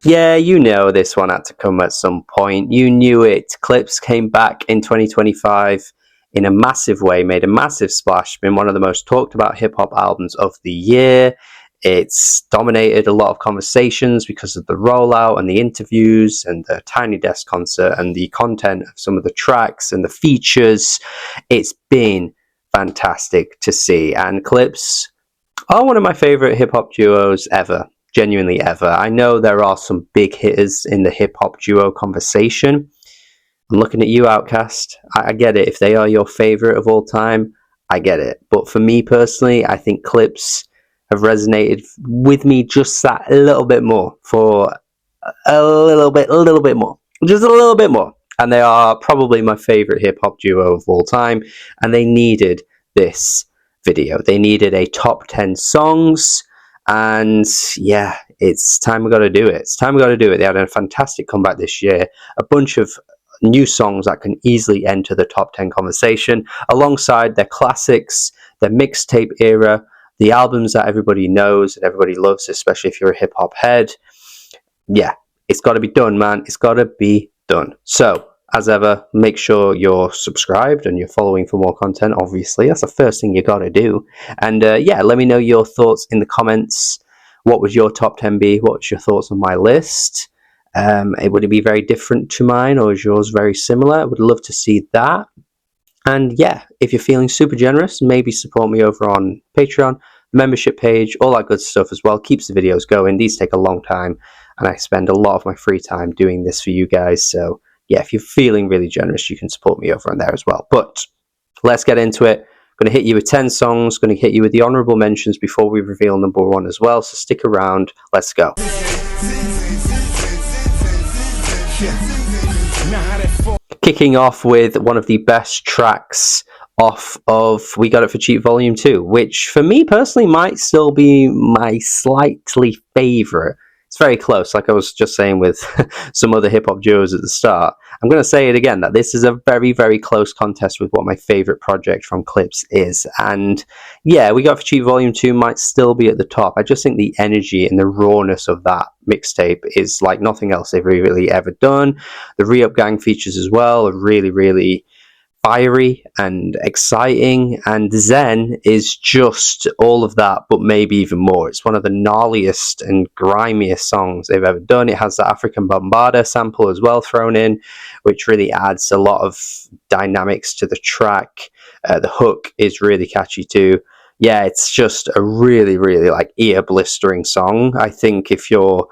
Yeah, you know this one had to come at some point. You knew it. Clipse came back in 2025 in a massive way, made a massive splash, been one of the most talked about hip hop albums of the year. It's dominated a lot of conversations because of the rollout and the interviews and the Tiny Desk concert and the content of some of the tracks and the features. It's been fantastic to see. And Clipse are one of my favorite hip hop duos ever. Genuinely ever. I know there are some big hitters in the hip hop duo conversation. I'm looking at you, Outcast. I get it. If they are your favorite of all time, I get it. But for me personally, I think Clipse have resonated with me just that little bit more, for a little bit more, just a little bit more. And they are probably my favorite hip hop duo of all time. And they needed this video. They needed a top 10 songs. And yeah, it's time we got to do it. It's time we got to do it. They had a fantastic comeback this year. A bunch of new songs that can easily enter the top 10 conversation, alongside their classics, their mixtape era, the albums that everybody knows and everybody loves, especially if you're a hip hop head. Yeah, it's got to be done, man. It's got to be done. So, as ever, make sure you're subscribed and you're following for more content, obviously. That's the first thing you got to do. And yeah, let me know your thoughts in the comments. What would your top 10 be? What's your thoughts on my list? Would it be very different to mine, or is yours very similar? I would love to see that. And yeah, if you're feeling super generous, maybe support me over on Patreon, membership page, all that good stuff as well. Keeps the videos going. These take a long time, and I spend a lot of my free time doing this for you guys. So yeah, if you're feeling really generous, you can support me over on there as well. But let's get into it. Going to hit you with 10 songs. Going to hit you with the honorable mentions before we reveal number one as well. So stick around. Let's go. Kicking off with one of the best tracks off of We Got It For Cheap Volume 2, which for me personally might still be my slightly favourite. It's very close, like I was just saying with some other hip-hop duos at the start. I'm going to say it again, that this is a very, very close contest with what my favourite project from Clipse is. And yeah, We Got It For Cheap Volume 2 might still be at the top. I just think the energy and the rawness of that mixtape is like nothing else they've really ever done. The Re-Up Gang features as well are really, really fiery and exciting, and Zen is just all of that, but maybe even more. It's one of the gnarliest and grimiest songs they've ever done. It has the African Bombada sample as well thrown in, which really adds a lot of dynamics to the track. The hook is really catchy too. Yeah, it's just a really, really like ear blistering song. I think if you're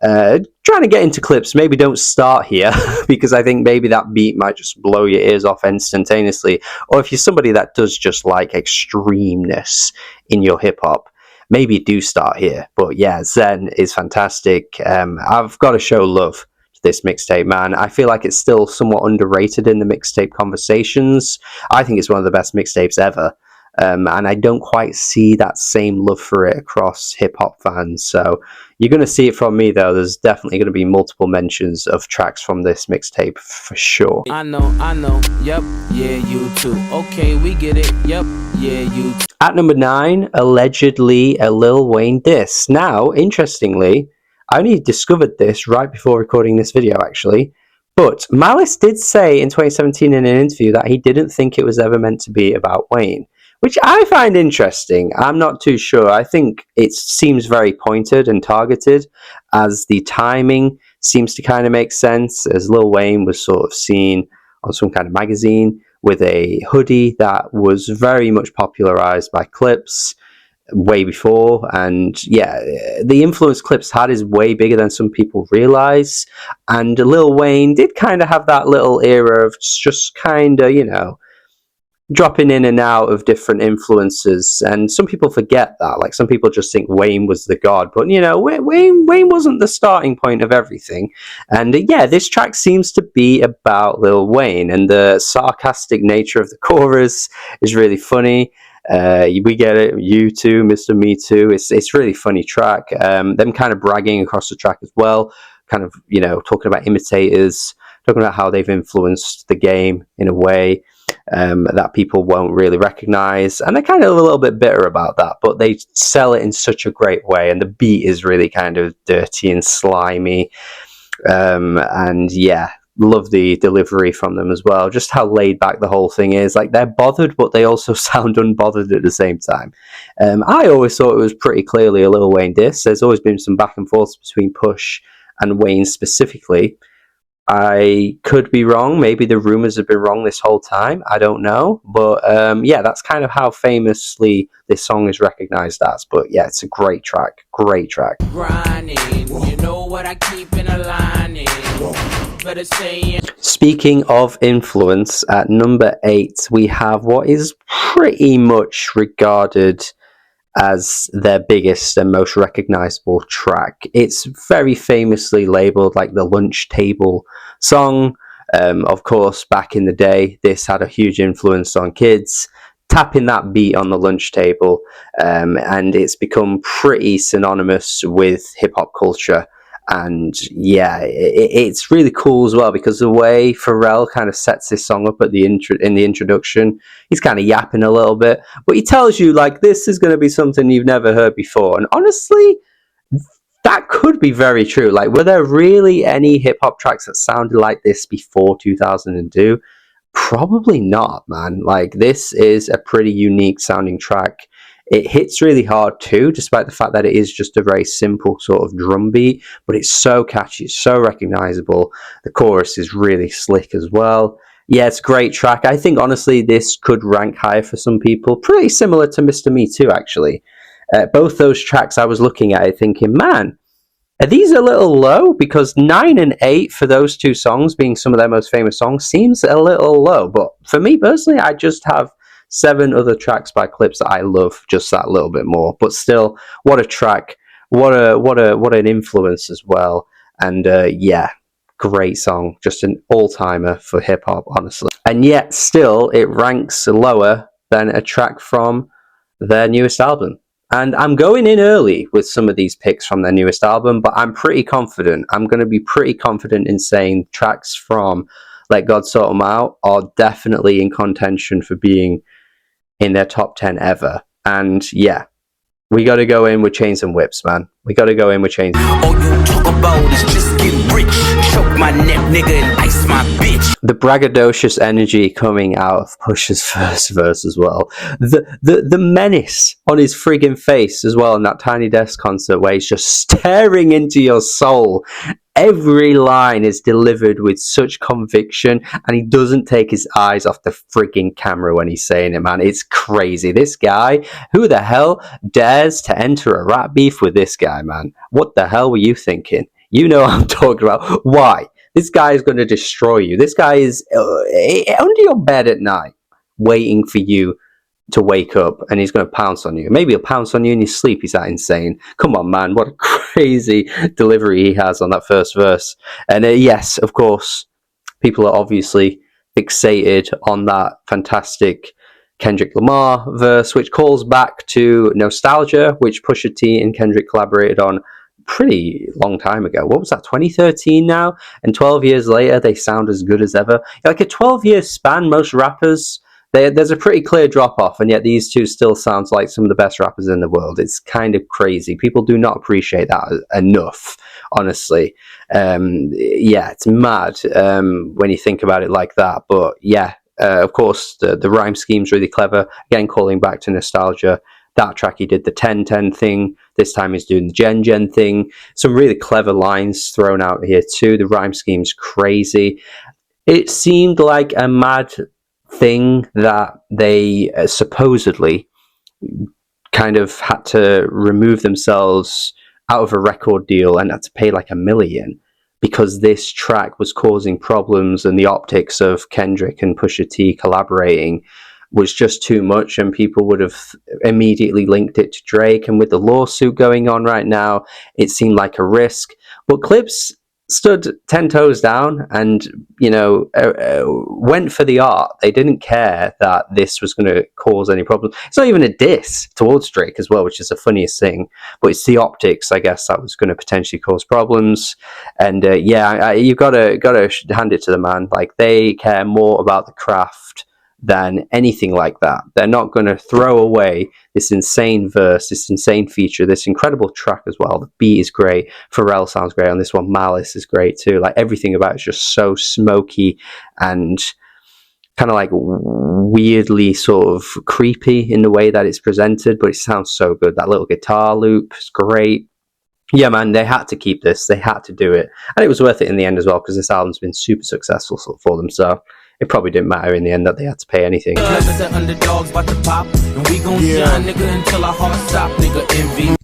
trying to get into Clipse, maybe don't start here because I think maybe that beat might just blow your ears off instantaneously. Or if you're somebody that does just like extremeness in your hip hop, maybe do start here. But yeah, Zen is fantastic. I've got to show love to this mixtape, man. I feel like it's still somewhat underrated in the mixtape conversations. I think it's one of the best mixtapes ever. And I don't quite see that same love for it across hip-hop fans. So you're going to see it from me, though. There's definitely going to be multiple mentions of tracks from this mixtape for sure. I know, yep, yeah, you too. Okay, we get it, yep, yeah, you too. At number 9, allegedly a Lil Wayne diss. Now, interestingly, I only discovered this right before recording this video, actually. But Malice did say in 2017 in an interview that he didn't think it was ever meant to be about Wayne, which I find interesting. I'm not too sure. I think it seems very pointed and targeted, as the timing seems to kind of make sense, as Lil Wayne was sort of seen on some kind of magazine with a hoodie that was very much popularized by Clipse way before. And yeah, the influence Clipse had is way bigger than some people realize. And Lil Wayne did kind of have that little era of just kind of, you know, dropping in and out of different influences, and some people forget that. Like, some people just think Wayne was the god, but you know, Wayne wasn't the starting point of everything. And yeah, this track seems to be about Lil Wayne, and the sarcastic nature of the chorus is really funny. We get it, you too, Mr. Me Too. It's really funny track. Them kind of bragging across the track as well, kind of, you know, talking about imitators, talking about how they've influenced the game in a way that people won't really recognize, and they're kind of a little bit bitter about that, but they sell it in such a great way, and the beat is really kind of dirty and slimy, and yeah, love the delivery from them as well, just how laid back the whole thing is. Like, they're bothered, but they also sound unbothered at the same time. I always thought it was pretty clearly a Lil Wayne diss. There's always been some back and forth between Push and Wayne specifically. I could be wrong. Maybe the rumors have been wrong this whole time. I don't know. But yeah, that's kind of how famously this song is recognized as. But yeah, it's a great track. Great track. Grinding, you know what I keep in a lining. Better say Speaking of influence, at number 8, we have what is pretty much regarded as their biggest and most recognizable track. It's very famously labeled like the lunch table song. Of course, back in the day, this had a huge influence on kids tapping that beat on the lunch table, and it's become pretty synonymous with hip hop culture. And yeah, it's really cool as well, because the way Pharrell kind of sets this song up at in the introduction, he's kind of yapping a little bit, but he tells you like this is going to be something you've never heard before. And honestly, that could be very true. Like, were there really any hip hop tracks that sounded like this before 2002? Probably not, man. Like, this is a pretty unique sounding track. It hits really hard too, despite the fact that it is just a very simple sort of drum beat, but it's so catchy, it's so recognizable. The chorus is really slick as well. Yeah, it's a great track. I think, honestly, this could rank higher for some people. Pretty similar to Mr. Me Too, actually. Both those tracks I was looking at it thinking, man, are these a little low? Because 9 and 8 for those two songs being some of their most famous songs seems a little low. But for me personally, I just have 7 other tracks by Clipse that I love just that little bit more. But still, what a track! What an influence as well. And yeah, great song, just an all-timer for hip hop, honestly. And yet, still, it ranks lower than a track from their newest album. And I'm going in early with some of these picks from their newest album, but I'm pretty confident. I'm going to be pretty confident in saying tracks from Let God Sort 'Em Out are definitely in contention for being in their top 10 ever. And yeah, we got to go in with Chains and Whips, man. We got to go in with Chains. all you talk about is just getting rich. Choke my neck, nigga, and ice my bitch. The braggadocious energy coming out of Push's first verse as well. The menace on his friggin' face as well in that Tiny Desk concert, where he's just staring into your soul. Every line is delivered with such conviction, and he doesn't take his eyes off the frigging camera when he's saying it, man. It's crazy. This guy, who the hell dares to enter a rap beef with this guy, man? What the hell were you thinking? You know what I'm talking about. Why? This guy is going to destroy you. This guy is under your bed at night, waiting for you to wake up, and he's going to pounce on you. Maybe he'll pounce on you in your sleep. He's that insane. Come on, man. What a crazy delivery he has on that first verse. And yes, of course, people are obviously fixated on that fantastic Kendrick Lamar verse, which calls back to Nostalgia, which Pusha T and Kendrick collaborated on pretty long time ago. What was that, 2013 now? And 12 years later, they sound as good as ever. Like a 12-year span, most rappers, there's a pretty clear drop-off, and yet these two still sounds like some of the best rappers in the world. It's kind of crazy. People do not appreciate that enough, honestly. Yeah, it's mad when you think about it like that. But yeah, of course, the rhyme scheme's really clever. Again, calling back to Nostalgia. That track he did the 10-10 thing. This time he's doing the Gen thing. Some really clever lines thrown out here too. The rhyme scheme's crazy. It seemed like a mad thing that they supposedly kind of had to remove themselves out of a record deal and had to pay like $1 million because this track was causing problems, and the optics of Kendrick and Pusha T collaborating was just too much, and people would have immediately linked it to Drake. And with the lawsuit going on right now, it seemed like a risk. But Clipse stood 10 toes down and, went for the art. They didn't care that this was going to cause any problems. It's not even a diss towards Drake as well, which is the funniest thing, but it's the optics, I guess, that was going to potentially cause problems. And you gotta hand it to the man. Like, they care more about the craft than anything like that. They're not going to throw away this insane verse, this insane feature, this incredible track as well. The beat is great. Pharrell sounds great on this one. Malice is great too. Like, everything about it's just so smoky and kind of like weirdly sort of creepy in the way that it's presented, but it sounds so good. That little guitar loop is great. Yeah, man, they had to keep this. They had to do it. And it was worth it in the end as well, because this album's been super successful for them. So it probably didn't matter in the end that they had to pay anything.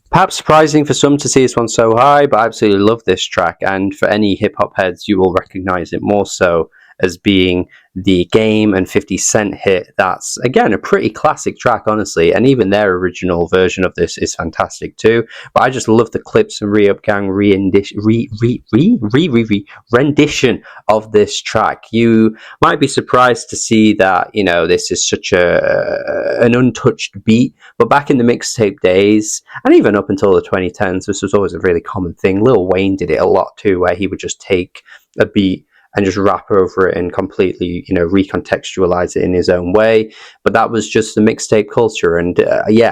Perhaps surprising for some to see this one so high, but I absolutely love this track. And for any hip-hop heads, you will recognize it more so as being the Game and 50 Cent hit. That's, again, a pretty classic track, honestly, and even their original version of this is fantastic too. But I just love the Clipse and Re-Up Gang rendition of this track. You might be surprised to see that, this is such an untouched beat, but back in the mixtape days, and even up until the 2010s, this was always a really common thing. Lil Wayne did it a lot too, where he would just take a beat and just rap over it and completely, recontextualize it in his own way. But that was just the mixtape culture. And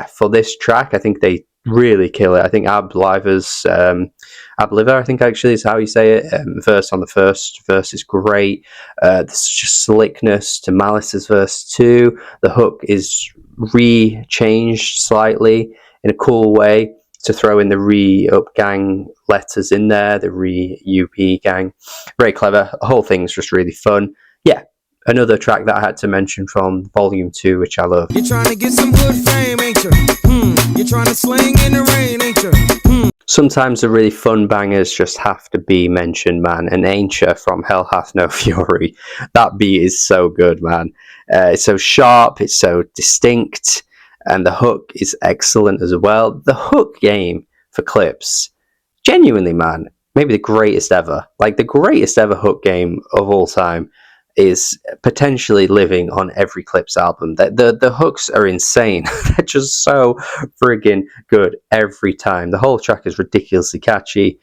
for this track, I think they really kill it. I think Abliver's, I think actually is how you say it, verse on the first verse is great. There's just slickness to Malice's verse too. The hook is re-changed slightly in a cool way to throw in the Re-Up Gang letters in there, the Re-UP Gang. Very clever. The whole thing's just really fun. Yeah, another track that I had to mention from Volume 2, which I love. You're trying to get some good fame, ain't you? You're trying to sling in the rain, ain't you? Sometimes the really fun bangers just have to be mentioned, man. And Ain't Ya from Hell Hath No Fury. That beat is so good, man. It's so sharp, it's so distinct, and the hook is excellent as well. The hook game for Clipse, genuinely, man, maybe the greatest ever. Like, the greatest ever hook game of all time is potentially living on every Clipse album. The hooks are insane. They're just so friggin' good every time. The whole track is ridiculously catchy.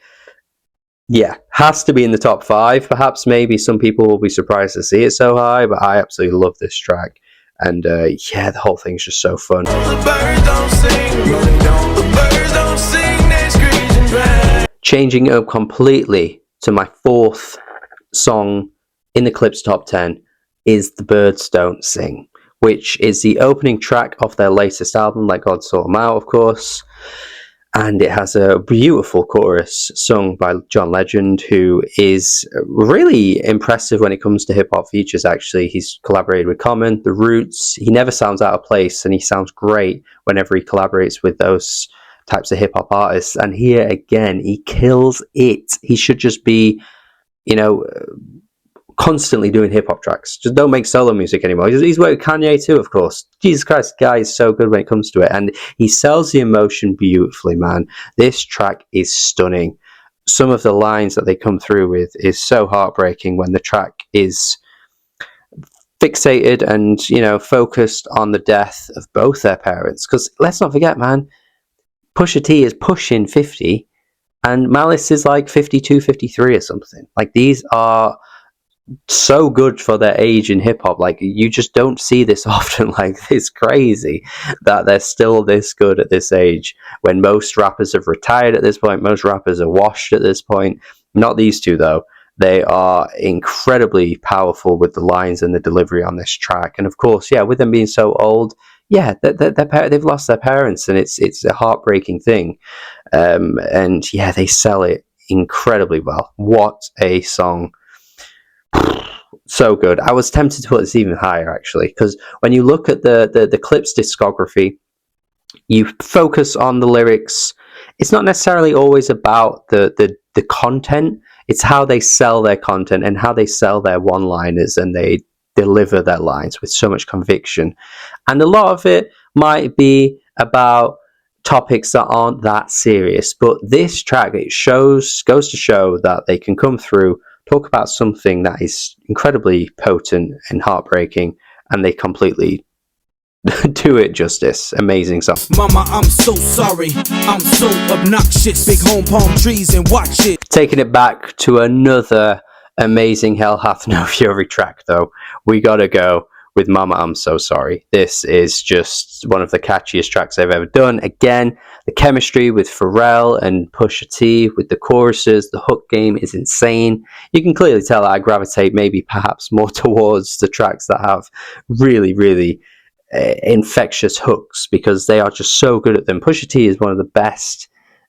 Yeah, has to be in the top 5. Perhaps maybe some people will be surprised to see it so high, but I absolutely love this track. And the whole thing's just so fun. Changing it up completely to my 4th song in the Clipse top 10 is The Birds Don't Sing, which is the opening track of their latest album, Let God Sort 'Em Out, of course. And it has a beautiful chorus sung by John Legend, who is really impressive when it comes to hip-hop features, actually. He's collaborated with Common, The Roots. He never sounds out of place, and he sounds great whenever he collaborates with those types of hip-hop artists. And here, again, he kills it. He should just be, constantly doing hip-hop tracks. Just don't make solo music anymore. He's worked with Kanye too, of course. Jesus Christ, the guy is so good when it comes to it, and he sells the emotion beautifully, man. This track is stunning. Some of the lines that they come through with is so heartbreaking when the track is fixated and, focused on the death of both their parents. Because let's not forget, man, Pusha T is pushing 50 and Malice is like 52, 53 or something. Like, these are so good for their age in hip-hop. Like, you just don't see this often. Like, it's crazy that they're still this good at this age, when most rappers have retired at this point, most rappers are washed at this point. Not these two, though. They are incredibly powerful with the lines and the delivery on this track. And of course, with them being so old, they've lost their parents, and it's a heartbreaking thing. They sell it incredibly well. What a song. So good. I was tempted to put this even higher, actually, because when you look at the Clipse discography, you focus on the lyrics. It's not necessarily always about the content. It's how they sell their content and how they sell their one-liners, and they deliver their lines with so much conviction. And a lot of it might be about topics that aren't that serious. But this track, it goes to show that they can come through, talk about something that is incredibly potent and heartbreaking, and they completely do it justice. Amazing song. Mama, I'm so sorry. I'm so obnoxious. Big home palm trees and watch it. Taking it back to another amazing Hell Hath No Fury track, though, we gotta go with Mama, I'm So Sorry. This is just one of the catchiest tracks I've ever done. Again, the chemistry with Pharrell and Pusha T with the choruses, the hook game is insane. You can clearly tell that I gravitate maybe perhaps more towards the tracks that have really, really infectious hooks, because they are just so good at them. Pusha T is one of the best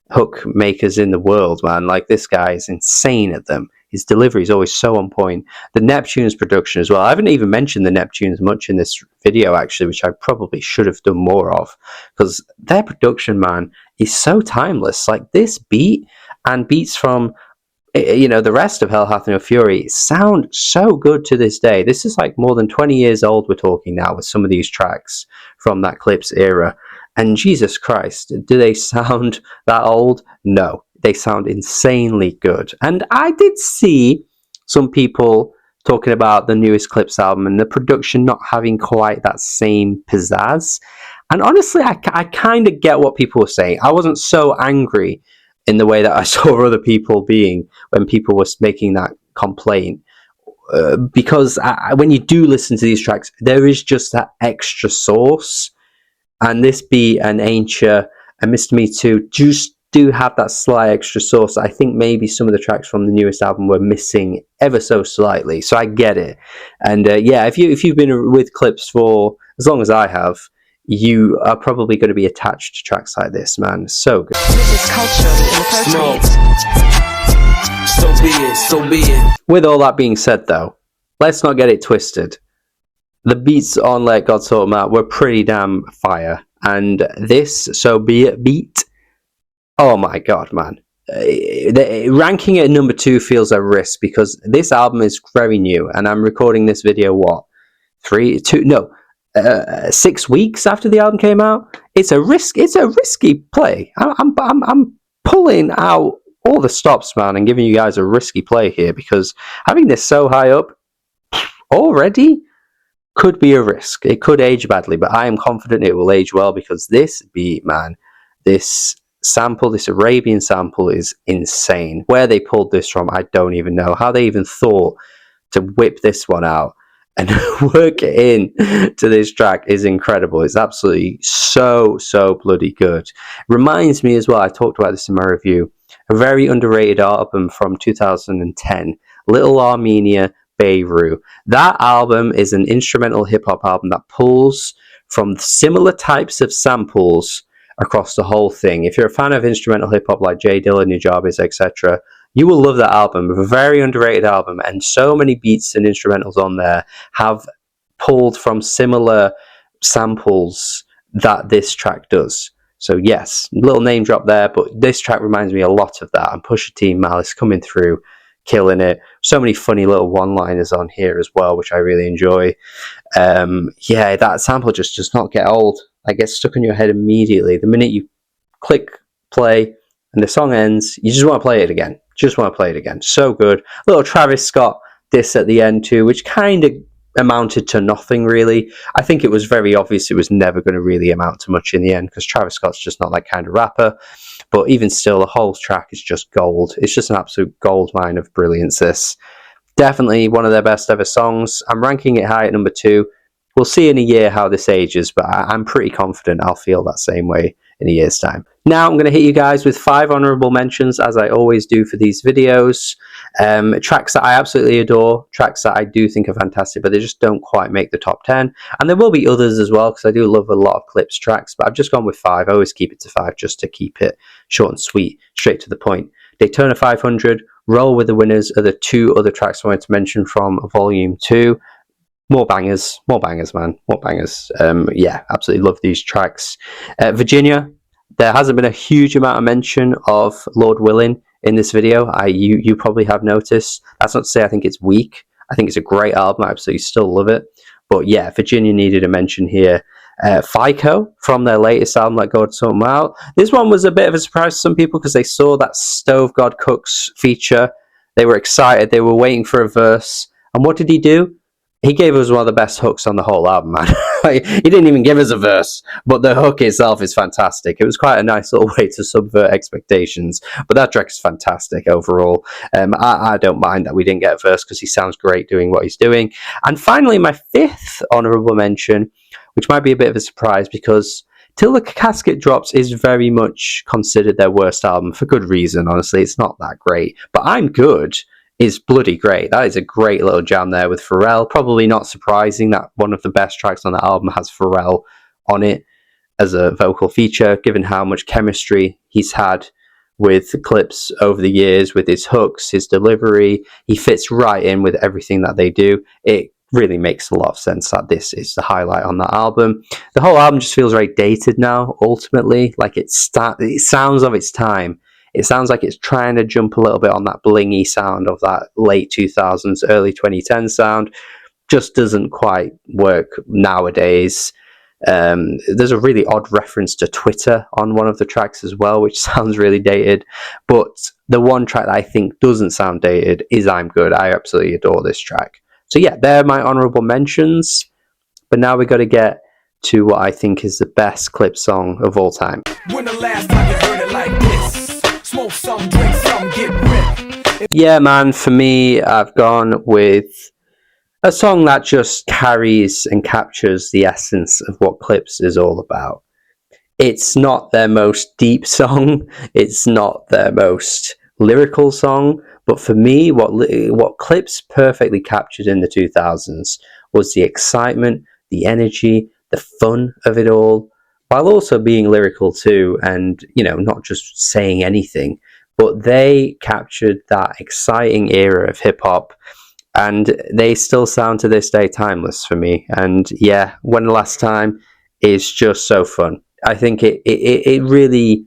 hook makers in the world, man. Like, this guy is insane at them. His delivery is always so on point. The Neptunes production as well. I haven't even mentioned the Neptunes much in this video, actually, which I probably should have done more of, because their production, man, is so timeless. Like, this beat and beats from, you know, the rest of Hell Hath No Fury sound so good to this day. This is like more than 20 years old we're talking now with some of these tracks from that Clipse era. And Jesus Christ, do they sound that old? No, they sound insanely good. And I did see some people talking about the newest Clipse album and the production not having quite that same pizzazz. And honestly, I kind of get what people were saying. I wasn't so angry in the way that I saw other people being when people were making that complaint. Because when you do listen to these tracks, there is just that extra sauce. And this beat and Ain't Ya and Mr. Me Too just do have that slight extra sauce. I think maybe some of the tracks from the newest album were missing ever so slightly. So I get it. And yeah, if you've been with Clipse for as long as I have, you are probably going to be attached to tracks like this, man. So good. Religious culture inappropriate. So be it, so be it. With all that being said, though, let's not get it twisted. The beats on Let God Sort 'Em Out were pretty damn fire. And this So Be It beat, oh my god, man. Ranking it at number 2 feels a risk, because this album is very new, and I'm recording this video, 6 weeks after the album came out. It's a risky play. I'm pulling out all the stops, man, and giving you guys a risky play here, because having this so high up already could be a risk. It could age badly, but I am confident it will age well, because this beat, man, this sample, this Arabian sample, is insane. Where they pulled this from, I don't even know. How they even thought to whip this one out and work it in to this track is incredible. It's absolutely so bloody good. Reminds me as well, I talked about this in my review, a very underrated album from 2010, Little Armenia, Beirut. That album is an instrumental hip-hop album that pulls from similar types of samples across the whole thing. If you're a fan of instrumental hip-hop like J Dilla, Nujabes, etc., you will love that album. A very underrated album, and so many beats and instrumentals on there have pulled from similar samples that this track does. So yes, little name drop there, but this track reminds me a lot of that. And Pusha T and Malice coming through, killing it. So many funny little one-liners on here as well, which I really enjoy. Yeah, that sample just does not get old. It gets stuck in your head immediately. The minute you click play and the song ends, you just want to play it again. So good. Little Travis Scott diss at the end too, which kind of amounted to nothing really. I think it was very obvious it was never going to really amount to much in the end, because Travis Scott's just not that kind of rapper. But even still, the whole track is just gold. It's just an absolute gold mine of brilliance, this. Definitely one of their best ever songs. I'm ranking it high at number 2. We'll see in a year how this ages, but I'm pretty confident I'll feel that same way in a year's time. Now I'm going to hit you guys with 5 honourable mentions, as I always do for these videos. Tracks that I absolutely adore, tracks that I do think are fantastic, but they just don't quite make the top 10. And there will be others as well, because I do love a lot of Clipse tracks, but I've just gone with 5. I always keep it to 5 just to keep it short and sweet, straight to the point. Daytona 500, Roll With The Winners are the 2 other tracks I wanted to mention from Volume 2. More bangers, man, more bangers. Yeah, absolutely love these tracks. Virginia, there hasn't been a huge amount of mention of Lord Willing in this video. You probably have noticed. That's not to say I think it's weak. I think it's a great album. I absolutely still love it. But yeah, Virginia needed a mention here. FICO from their latest album, Let Go to Sort 'Em Out. This one was a bit of a surprise to some people because they saw that Stove God Cooks feature. They were excited. They were waiting for a verse. And what did he do? He gave us one of the best hooks on the whole album, man. Like, he didn't even give us a verse, but the hook itself is fantastic. It was quite a nice little way to subvert expectations, but that track is fantastic overall. I don't mind that we didn't get a verse because he sounds great doing what he's doing. And finally, my fifth honourable mention, which might be a bit of a surprise because Till the Casket Drops is very much considered their worst album for good reason, honestly. It's not that great, but I'm Good is bloody great. That is a great little jam there with Pharrell. Probably not surprising that one of the best tracks on the album has Pharrell on it as a vocal feature, given how much chemistry he's had with Clipse over the years, with his hooks, his delivery. He fits right in with everything that they do. It really makes a lot of sense that this is the highlight on that album. The whole album just feels very dated now, ultimately. Like it sounds of its time. It sounds like it's trying to jump a little bit on that blingy sound of that late 2000s, early 2010s sound. Just doesn't quite work nowadays. There's a really odd reference to Twitter on one of the tracks as well, which sounds really dated. But the one track that I think doesn't sound dated is I'm Good. I absolutely adore this track. So yeah, they're my honourable mentions. But now we've got to get to what I think is the best Clipse song of all time. When the last time you heard it like this? Smoke some, drink some, get ripped. Yeah, man, for me, I've gone with a song that just carries and captures the essence of what Clipse is all about. It's not their most deep song, it's not their most lyrical song, but for me, what Clipse perfectly captured in the 2000s was the excitement, the energy, the fun of it all, while also being lyrical too, and, you know, not just saying anything, but they captured that exciting era of hip-hop, and they still sound to this day timeless for me. And yeah, When the Last Time is just so fun. I think it really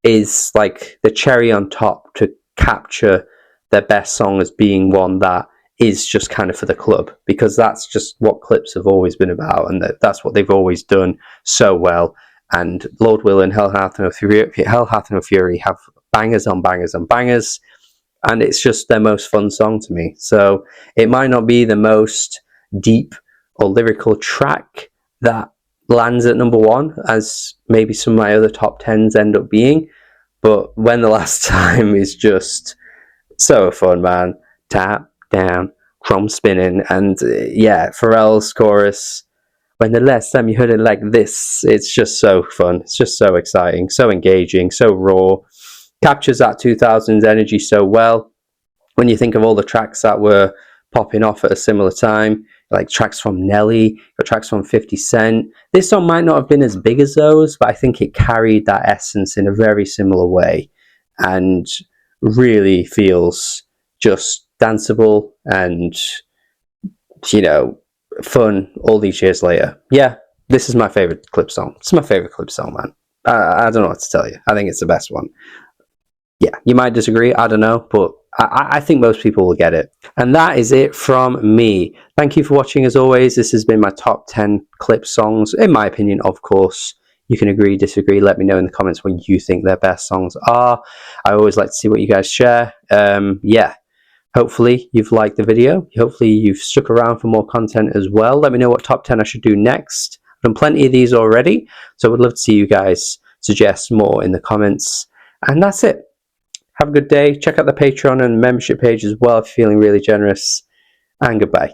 is like the cherry on top to capture their best song as being one that is just kind of for the club, because that's just what Clipse have always been about, and that's what they've always done so well. And Lord Will and Hell Hath No Fury have bangers on bangers on bangers, and it's just their most fun song to me. So it might not be the most deep or lyrical track that lands at number one, as maybe some of my other top 10s end up being, but When the Last Time is just so fun, man. Tap, down, drum spinning, and yeah, Pharrell's chorus, when the last time you heard it like this, it's just so fun. It's just so exciting, so engaging, so raw. Captures that 2000s energy so well. When you think of all the tracks that were popping off at a similar time, like tracks from Nelly, or tracks from 50 Cent. This song might not have been as big as those, but I think it carried that essence in a very similar way, and really feels just danceable and, you know, fun all these years later. Yeah, this is my favorite Clipse song. It's my favorite Clipse song, man. I don't know what to tell you. I think it's the best one. Yeah, you might disagree, I don't know, but I think most people will get it. And that is it from me. Thank you for watching as always. This has been my top 10 Clipse songs, in my opinion, of course. You can agree, disagree. Let me know in the comments what you think their best songs are. I always like to see what you guys share. Yeah, hopefully you've liked the video. Hopefully you've stuck around for more content as well. Let me know what top 10 I should do next. I've done plenty of these already, so I would love to see you guys suggest more in the comments. And that's it. Have a good day. Check out the Patreon and membership page as well if you're feeling really generous. And goodbye.